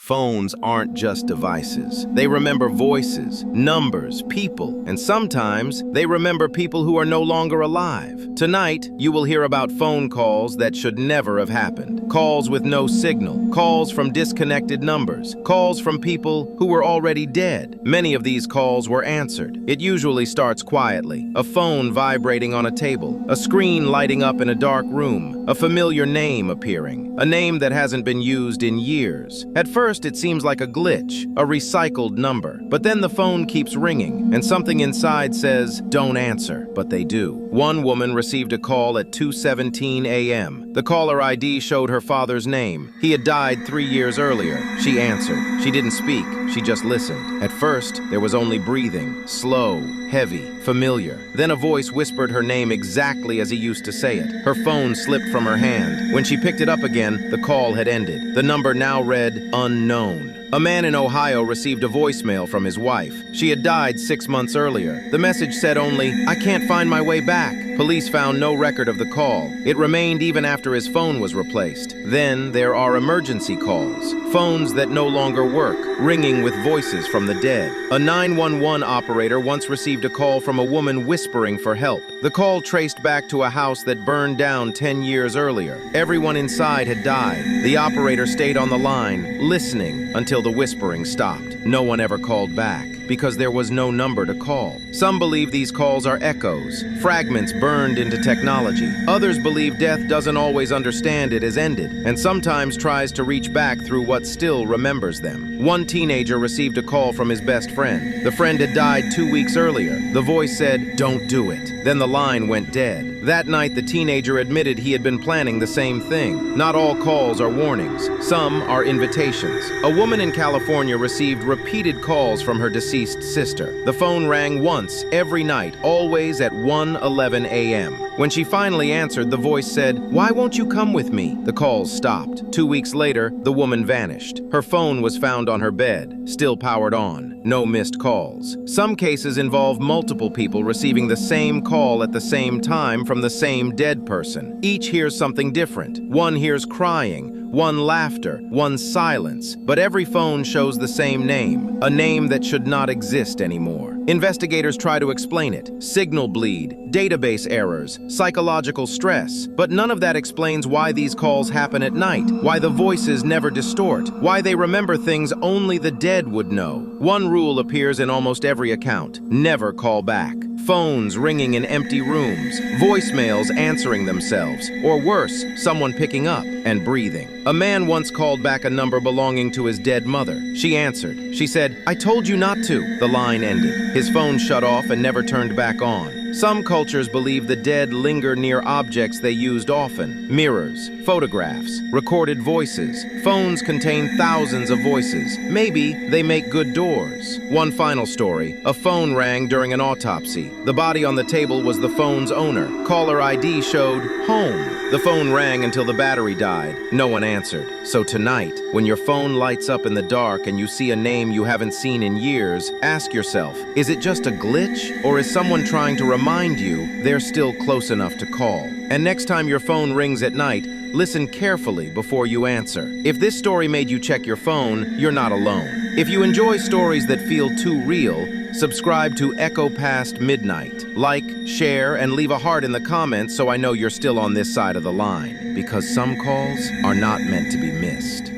Phones aren't just devices. They remember voices, numbers, people, and sometimes they remember people who are no longer alive. Tonight, you will hear about phone calls that should never have happened. Calls with no signal, calls from disconnected numbers, calls from people who were already dead. Many of these calls were answered. It usually starts quietly, a phone vibrating on a table, a screen lighting up in a dark room, a familiar name appearing, a name that hasn't been used in years. At first, it seems like a glitch, a recycled number. But then the phone keeps ringing, and something inside says, "Don't answer," but they do. One woman received a call at 2:17 a.m. The caller ID showed her father's name. He had died 3 years earlier. She answered. She didn't speak, she just listened. At first, there was only breathing, slow, heavy, familiar. Then a voice whispered her name exactly as he used to say it. Her phone slipped from her hand. When she picked it up again, the call had ended. The number now read, unknown. A man in Ohio received a voicemail from his wife. She had died 6 months earlier. The message said only, "I can't find my way back." Police found no record of the call. It remained even after his phone was replaced. Then there are emergency calls, phones that no longer work, ringing with voices from the dead. A 911 operator once received a call from a woman whispering for help. The call traced back to a house that burned down 10 years earlier. Everyone inside had died. The operator stayed on the line, listening until the whispering stopped. No one ever called back because there was no number to call. Some believe these calls are echoes, fragments burned into technology. Others believe death doesn't always understand it has ended and sometimes tries to reach back through what still remembers them. One teenager received a call from his best friend. The friend had died 2 weeks earlier. The voice said, "Don't do it." Then the line went dead. That night, the teenager admitted he had been planning the same thing. Not all calls are warnings. Some are invitations. A woman in California received repeated calls from her deceased sister. The phone rang once every night, always at 1:11 a.m. When she finally answered, the voice said, "Why won't you come with me?" The calls stopped. 2 weeks later, the woman vanished. Her phone was found on her bed, still powered on. No missed calls. Some cases involve multiple people receiving the same call at the same time from the same dead person. Each hears something different. One hears crying, one laughter, one silence, but every phone shows the same name, a name that should not exist anymore. Investigators try to explain it. Signal bleed, database errors, psychological stress, but none of that explains why these calls happen at night, why the voices never distort, why they remember things only the dead would know. One rule appears in almost every account: never call back. Phones ringing in empty rooms, voicemails answering themselves, or worse, someone picking up and breathing. A man once called back a number belonging to his dead mother. She answered. She said, "I told you not to." The line ended. His phone shut off and never turned back on. Some cultures believe the dead linger near objects they used often: mirrors, photographs, recorded voices. Phones contain thousands of voices. Maybe they make good doors. One final story. A phone rang during an autopsy. The body on the table was the phone's owner. Caller ID showed home. The phone rang until the battery died. No one answered. So tonight, when your phone lights up in the dark and you see a name you haven't seen in years, ask yourself, is it just a glitch, or is someone trying to remind you they're still close enough to call? And next time your phone rings at night, listen carefully before you answer. If this story made you check your phone, you're not alone. If you enjoy stories that feel too real, subscribe to Echo Past Midnight. Like, share, and leave a heart in the comments so I know you're still on this side of the line. Because some calls are not meant to be missed.